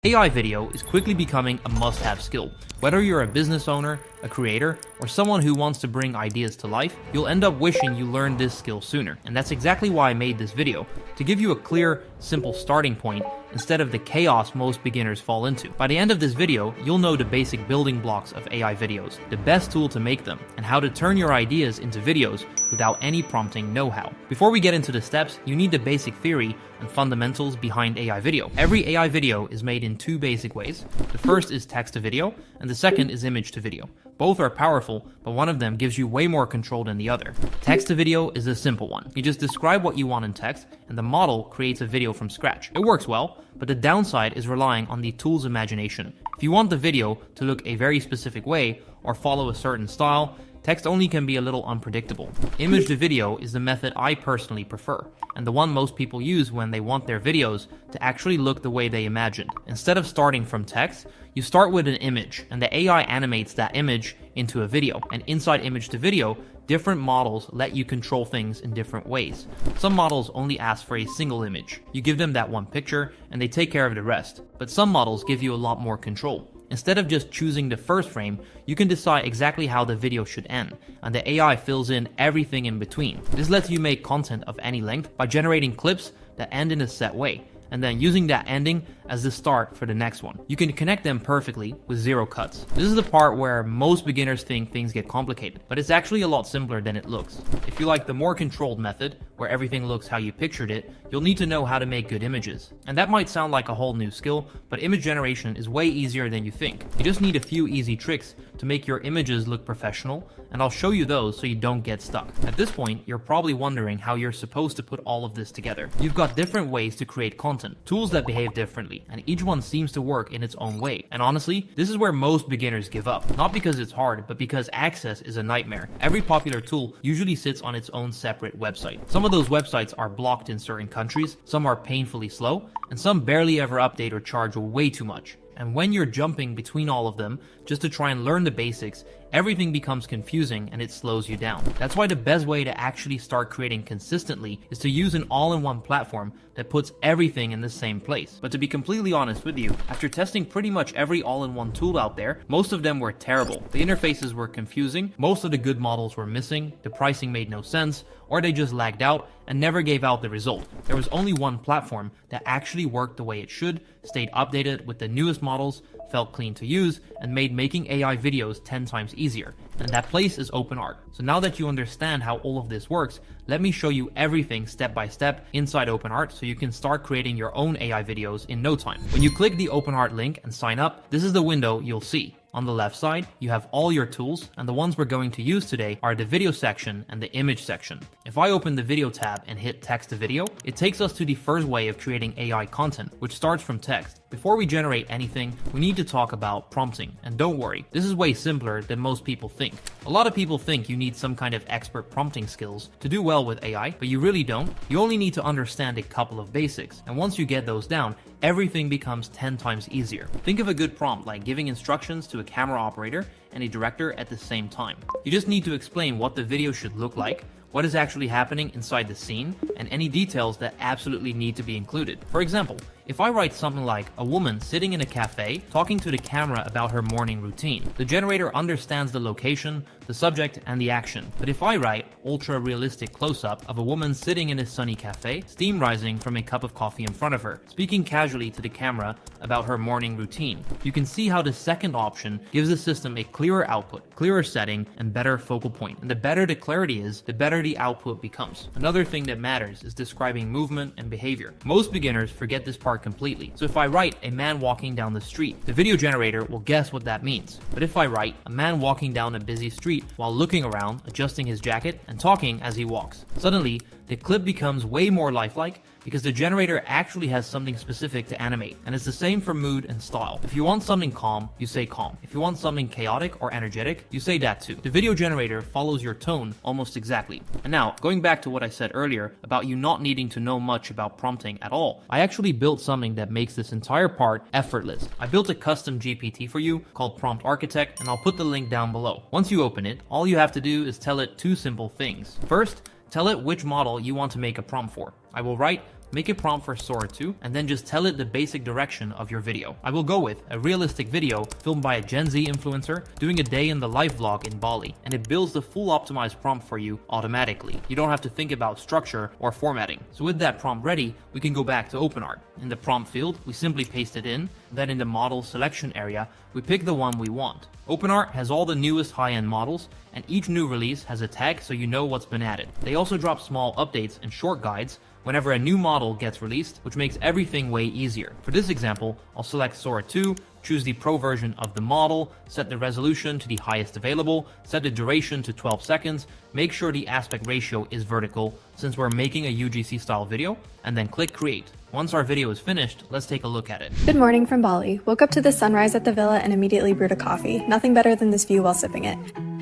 AI video is quickly becoming a must-have skill. Whether you're a business owner, a creator, or someone who wants to bring ideas to life, you'll end up wishing you learned this skill sooner. And that's exactly why I made this video, to give you a clear, simple starting point instead of the chaos most beginners fall into. By the end of this video, you'll know the basic building blocks of AI videos, the best tool to make them, and how to turn your ideas into videos without any prompting know-how. Before we get into the steps, you need the basic theory and fundamentals behind AI video. Every AI video is made in two basic ways. The first is text to video, and the second is image to video. Both are powerful, but one of them gives you way more control than the other. Text to video is a simple one. You just describe what you want in text, and the model creates a video from scratch. It works well, but the downside is relying on the tool's imagination. If you want the video to look a very specific way, or follow a certain style, text only can be a little unpredictable. Image to video is the method I personally prefer, and the one most people use when they want their videos to actually look the way they imagined. Instead of starting from text, you start with an image, and the AI animates that image into a video. And inside image to video, different models let you control things in different ways. Some models only ask for a single image. You give them that one picture, and they take care of the rest. But some models give you a lot more control. Instead of just choosing the first frame, you can decide exactly how the video should end, and the AI fills in everything in between. This lets you make content of any length by generating clips that end in a set way, and then using that ending as the start for the next one. You can connect them perfectly with zero cuts. This is the part where most beginners think things get complicated, but it's actually a lot simpler than it looks. If you like the more controlled method, where everything looks how you pictured it, you'll need to know how to make good images. And that might sound like a whole new skill, but image generation is way easier than you think. You just need a few easy tricks to make your images look professional, and I'll show you those so you don't get stuck. At this point, you're probably wondering how you're supposed to put all of this together. You've got different ways to create content, tools that behave differently, and each one seems to work in its own way. And honestly, this is where most beginners give up. Not because it's hard, but because access is a nightmare. Every popular tool usually sits on its own separate website. Some of those websites are blocked in certain countries, some are painfully slow, and some barely ever update or charge way too much. And when you're jumping between all of them just to try and learn the basics, everything becomes confusing and it slows you down. That's why the best way to actually start creating consistently is to use an all-in-one platform that puts everything in the same place. But to be completely honest with you, after testing pretty much every all-in-one tool out there, most of them were terrible. The interfaces were confusing, most of the good models were missing, the pricing made no sense, or they just lagged out and never gave out the result. There was only one platform that actually worked the way it should, stayed updated with the newest models, felt clean to use, and made making AI videos 10 times easier. And that place is OpenArt. So now that you understand how all of this works, let me show you everything step by step inside OpenArt so you can start creating your own AI videos in no time. When you click the OpenArt link and sign up, this is the window you'll see. On the left side, you have all your tools, and the ones we're going to use today are the video section and the image section. If I open the video tab and hit text to video, it takes us to the first way of creating AI content, which starts from text. Before we generate anything, we need to talk about prompting. And don't worry, this is way simpler than most people think. A lot of people think you need some kind of expert prompting skills to do well with AI, but you really don't. You only need to understand a couple of basics, and once you get those down, everything becomes 10 times easier. Think of a good prompt like giving instructions to a camera operator and a director at the same time. You just need to explain what the video should look like, what is actually happening inside the scene, and any details that absolutely need to be included. For example, if I write something like a woman sitting in a cafe talking to the camera about her morning routine, the generator understands the location, the subject, and the action. But if I write ultra realistic close-up of a woman sitting in a sunny cafe, steam rising from a cup of coffee in front of her, speaking casually to the camera about her morning routine, you can see how the second option gives the system a clearer output, clearer setting, and better focal point. And the better the clarity is, the better the output becomes. Another thing that matters is describing movement and behavior. Most beginners forget this part completely. So if I write a man walking down the street, the video generator will guess what that means. But if I write a man walking down a busy street while looking around, adjusting his jacket, and talking as he walks, suddenly the clip becomes way more lifelike because the generator actually has something specific to animate. And it's the same for mood and style. If you want something calm, you say calm. If you want something chaotic or energetic, you say that too. The video generator follows your tone almost exactly. And now, going back to what I said earlier about you not needing to know much about prompting at all, I actually built something that makes this entire part effortless. I built a custom GPT for you called Prompt Architect, and I'll put the link down below. Once you open it, all you have to do is tell it two simple things. First, tell it which model you want to make a prompt for. I will write make a prompt for Sora 2, and then just tell it the basic direction of your video. I will go with a realistic video filmed by a Gen Z influencer doing a day in the life vlog in Bali, and it builds the full optimized prompt for you automatically. You don't have to think about structure or formatting. So with that prompt ready, we can go back to OpenArt. In the prompt field, we simply paste it in, then in the model selection area, we pick the one we want. OpenArt has all the newest high-end models, and each new release has a tag so you know what's been added. They also drop small updates and short guides whenever a new model gets released, which makes everything way easier. For this example, I'll select Sora 2, choose the Pro version of the model, set the resolution to the highest available, set the duration to 12 seconds, make sure the aspect ratio is vertical since we're making a UGC style video, and then click create. Once our video is finished, let's take a look at it. Good morning from Bali. Woke up to the sunrise at the villa and immediately brewed a coffee. Nothing better than this view while sipping it.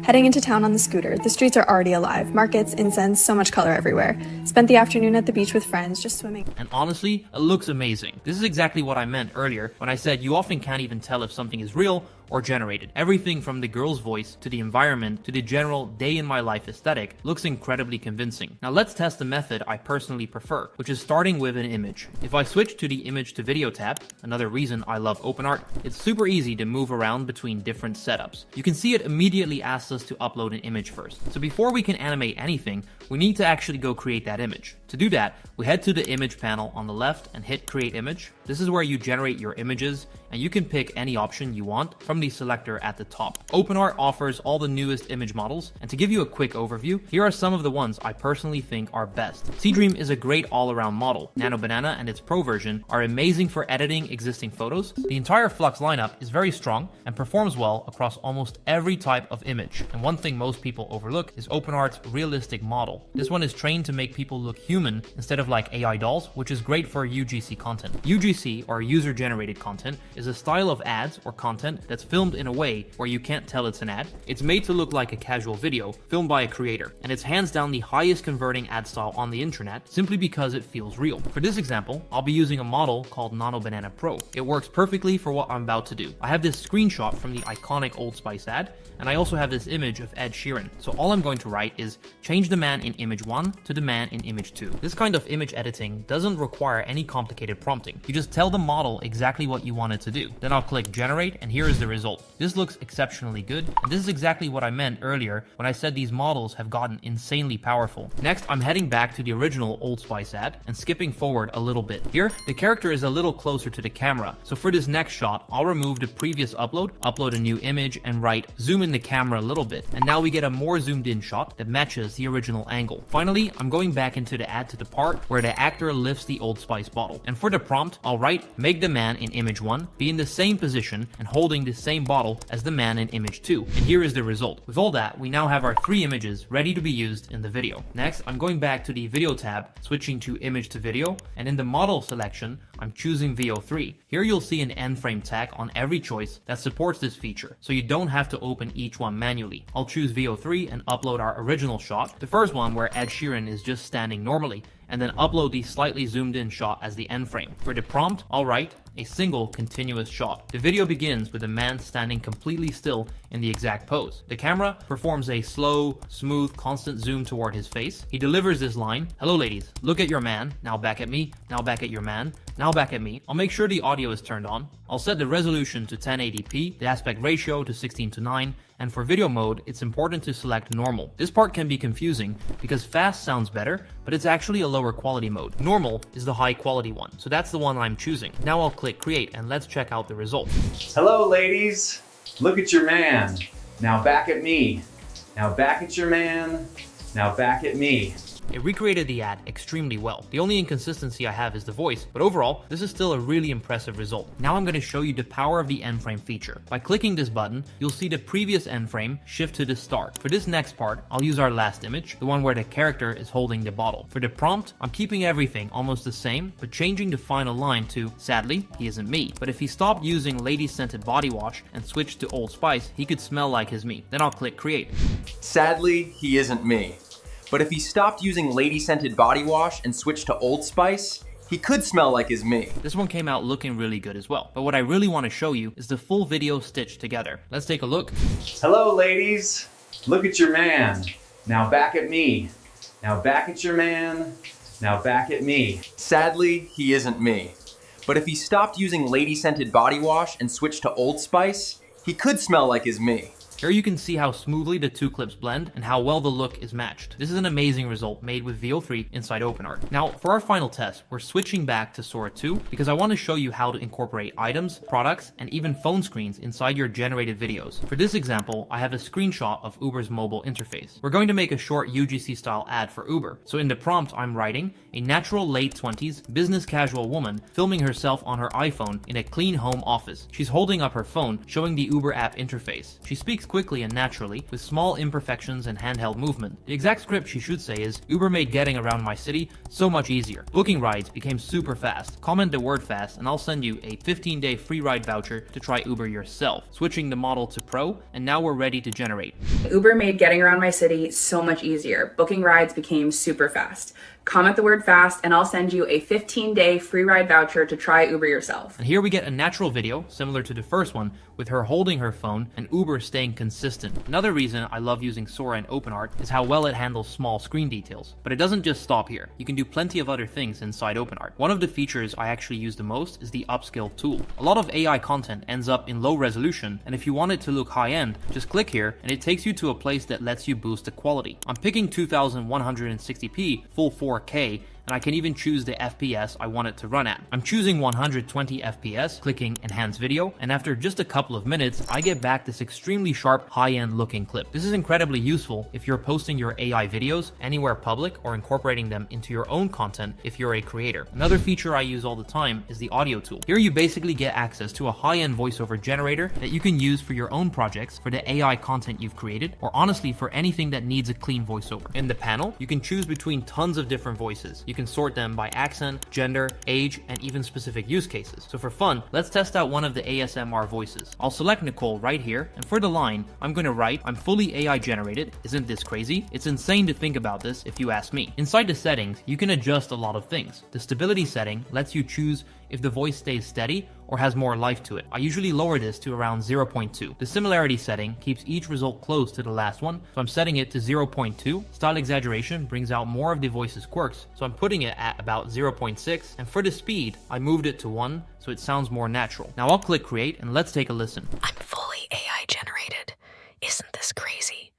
Heading into town on the scooter, the streets are already alive. Markets, incense, so much color everywhere. Spent the afternoon at the beach with friends, just swimming. And honestly, it looks amazing. This is exactly what I meant earlier when I said you often can't even tell if something is real or generated. Everything from the girl's voice to the environment to the general day in my life aesthetic looks incredibly convincing. Now let's test the method I personally prefer, which is starting with an image. If I switch to the image to video tab, another reason I love OpenArt, it's super easy to move around between different setups. You can see it immediately asks us to upload an image first. So before we can animate anything, we need to actually go create that image. To do that, we head to the image panel on the left and hit create image. This is where you generate your images, and you can pick any option you want from the selector at the top. OpenArt offers all the newest image models, and to give you a quick overview, here are some of the ones I personally think are best. Seedream is a great all-around model. Nano Banana and its Pro version are amazing for editing existing photos. The entire Flux lineup is very strong and performs well across almost every type of image. And one thing most people overlook is OpenArt's realistic model. This one is trained to make people look human instead of like AI dolls, which is great for UGC content. UGC, or user-generated content, is a style of ads or content that's filmed in a way where you can't tell it's an ad. It's made to look like a casual video filmed by a creator, and it's hands down the highest converting ad style on the internet simply because it feels real. For this example, I'll be using a model called Nano Banana Pro. It works perfectly for what I'm about to do. I have this screenshot from the iconic Old Spice ad, and I also have this image of Ed Sheeran. So all I'm going to write is change the man in image 1 to the man in image 2. This kind of image editing doesn't require any complicated prompting. You just tell the model exactly what you want it to do. Then I'll click generate, and here is the result. This looks exceptionally good, and this is exactly what I meant earlier when I said these models have gotten insanely powerful. Next, I'm heading back to the original Old Spice ad and skipping forward a little bit. Here, the character is a little closer to the camera, so for this next shot, I'll remove the previous upload a new image, and write zoom in the camera a little bit, and now we get a more zoomed in shot that matches the original angle. Finally, I'm going back into the ad to the part where the actor lifts the Old Spice bottle, and for the prompt, I'll write make the man in image 1 be in the same position and holding the same bottle as the man in image 2, and here is the result. With all that, we now have our 3 images ready to be used in the video. Next, I'm going back to the video tab, switching to image to video, and in the model selection, I'm choosing VO3. Here you'll see an end frame tag on every choice that supports this feature, so you don't have to open each one manually. I'll choose VO3 and upload our original shot, the first one where Ed Sheeran is just standing normally, and then upload the slightly zoomed in shot as the end frame. For the prompt, I'll write a single continuous shot. The video begins with a man standing completely still in the exact pose. The camera performs a slow, smooth, constant zoom toward his face. He delivers this line, "Hello ladies, look at your man, now back at me, now back at your man, now back at me." I'll make sure the audio is turned on. I'll set the resolution to 1080p, the aspect ratio to 16:9, and for video mode, it's important to select normal. This part can be confusing because fast sounds better, but it's actually a lower quality mode. Normal is the high quality one, so that's the one I'm choosing. Now I'll click create and let's check out the result. Hello ladies, look at your man, now back at me, now back at your man, now back at me. It recreated the ad extremely well. The only inconsistency I have is the voice, but overall, this is still a really impressive result. Now I'm going to show you the power of the end frame feature. By clicking this button, you'll see the previous end frame shift to the start. For this next part, I'll use our last image, the one where the character is holding the bottle. For the prompt, I'm keeping everything almost the same, but changing the final line to, "Sadly, he isn't me." But if he stopped using lady scented body wash and switched to Old Spice, he could smell like his me. Then I'll click create. Sadly, he isn't me. But if he stopped using lady-scented body wash and switched to Old Spice, he could smell like his me. This one came out looking really good as well. But what I really want to show you is the full video stitched together. Let's take a look. Hello ladies, look at your man, now back at me, now back at your man, Now back at me. Sadly, he isn't me. But if he stopped using lady-scented body wash and switched to Old Spice, he could smell like his me. Here you can see how smoothly the two clips blend and how well the look is matched. This is an amazing result made with Veo 3 inside OpenArt. Now, for our final test, we're switching back to Sora 2 because I want to show you how to incorporate items, products, and even phone screens inside your generated videos. For this example, I have a screenshot of Uber's mobile interface. We're going to make a short UGC style ad for Uber. So in the prompt, I'm writing, a natural late 20s business casual woman filming herself on her iPhone in a clean home office. She's holding up her phone, showing the Uber app interface. She speaks quickly and naturally, with small imperfections and handheld movement. The exact script she should say is, Uber made getting around my city so much easier. Booking rides became super fast. Comment the word fast and I'll send you a 15-day free ride voucher to try Uber yourself. Switching the model to Pro, and now we're ready to generate. Uber made getting around my city so much easier. Booking rides became super fast. Comment the word fast and I'll send you a 15-day free ride voucher to try Uber yourself. And here we get a natural video, similar to the first one, with her holding her phone and Uber staying consistent. Another reason I love using Sora and OpenArt is how well it handles small screen details. But it doesn't just stop here. You can do plenty of other things inside OpenArt. One of the features I actually use the most is the upscale tool. A lot of AI content ends up in low resolution, and if you want it to look high-end, just click here and it takes you to a place that lets you boost the quality. I'm picking 2160p full 4K, and I can even choose the FPS I want it to run at. I'm choosing 120 FPS, clicking Enhance Video, and after just a couple of minutes, I get back this extremely sharp, high-end looking clip. This is incredibly useful if you're posting your AI videos anywhere public or incorporating them into your own content if you're a creator. Another feature I use all the time is the audio tool. Here you basically get access to a high-end voiceover generator that you can use for your own projects, for the AI content you've created, or honestly for anything that needs a clean voiceover. In the panel, you can choose between tons of different voices. You can sort them by accent, gender, age, and even specific use cases. So for fun, let's test out one of the ASMR voices. I'll select Nicole right here, and for the line, I'm going to write, I'm fully AI generated. Isn't this crazy? It's insane to think about this if you ask me. Inside the settings, you can adjust a lot of things. The stability setting lets you choose if the voice stays steady or has more life to it. I usually lower this to around 0.2. The similarity setting keeps each result close to the last one, so I'm setting it to 0.2. Style exaggeration brings out more of the voice's quirks, so I'm putting it at about 0.6. And for the speed, I moved it to 1, so it sounds more natural. Now I'll click create and let's take a listen. I'm fully AI generated. Isn't this crazy?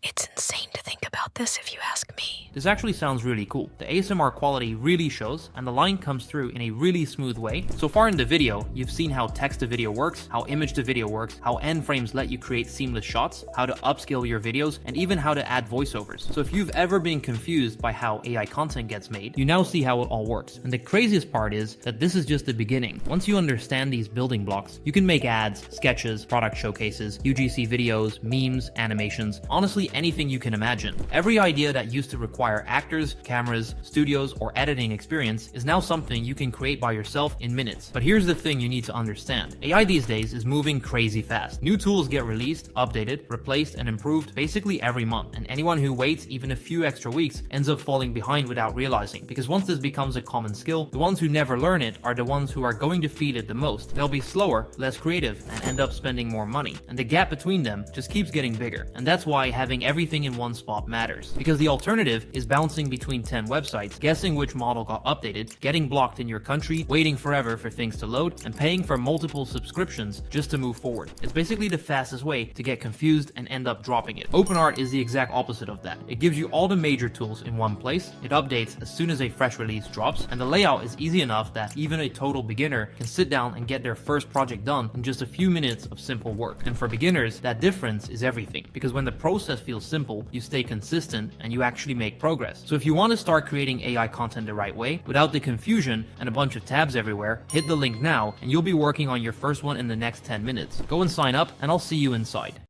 It's insane to think about this if you ask me. This actually sounds really cool. The ASMR quality really shows, and the line comes through in a really smooth way. So far in the video, you've seen how text to video works, how image to video works, how end frames let you create seamless shots, how to upscale your videos, and even how to add voiceovers. So if you've ever been confused by how AI content gets made, you now see how it all works. And the craziest part is that this is just the beginning. Once you understand these building blocks, you can make ads, sketches, product showcases, UGC videos, memes, animations, honestly anything you can imagine. Every idea that used to require actors, cameras, studios, or editing experience is now something you can create by yourself in minutes. But here's the thing you need to understand. AI these days is moving crazy fast. New tools get released, updated, replaced, and improved basically every month. And anyone who waits even a few extra weeks ends up falling behind without realizing. Because once this becomes a common skill, the ones who never learn it are the ones who are going to feed it the most. They'll be slower, less creative, and end up spending more money. And the gap between them just keeps getting bigger. And that's why having everything in one spot matters. Because the alternative is bouncing between 10 websites, guessing which model got updated, getting blocked in your country, waiting forever for things to load, and paying for multiple subscriptions just to move forward. It's basically the fastest way to get confused and end up dropping it. OpenArt is the exact opposite of that. It gives you all the major tools in one place, it updates as soon as a fresh release drops, and the layout is easy enough that even a total beginner can sit down and get their first project done in just a few minutes of simple work. And for beginners, that difference is everything, because when the process feels simple, you stay consistent and you actually make progress. So if you want to start creating AI content the right way, without the confusion and a bunch of tabs everywhere, hit the link now and you'll be working on your first one in the next 10 minutes. Go and sign up and I'll see you inside.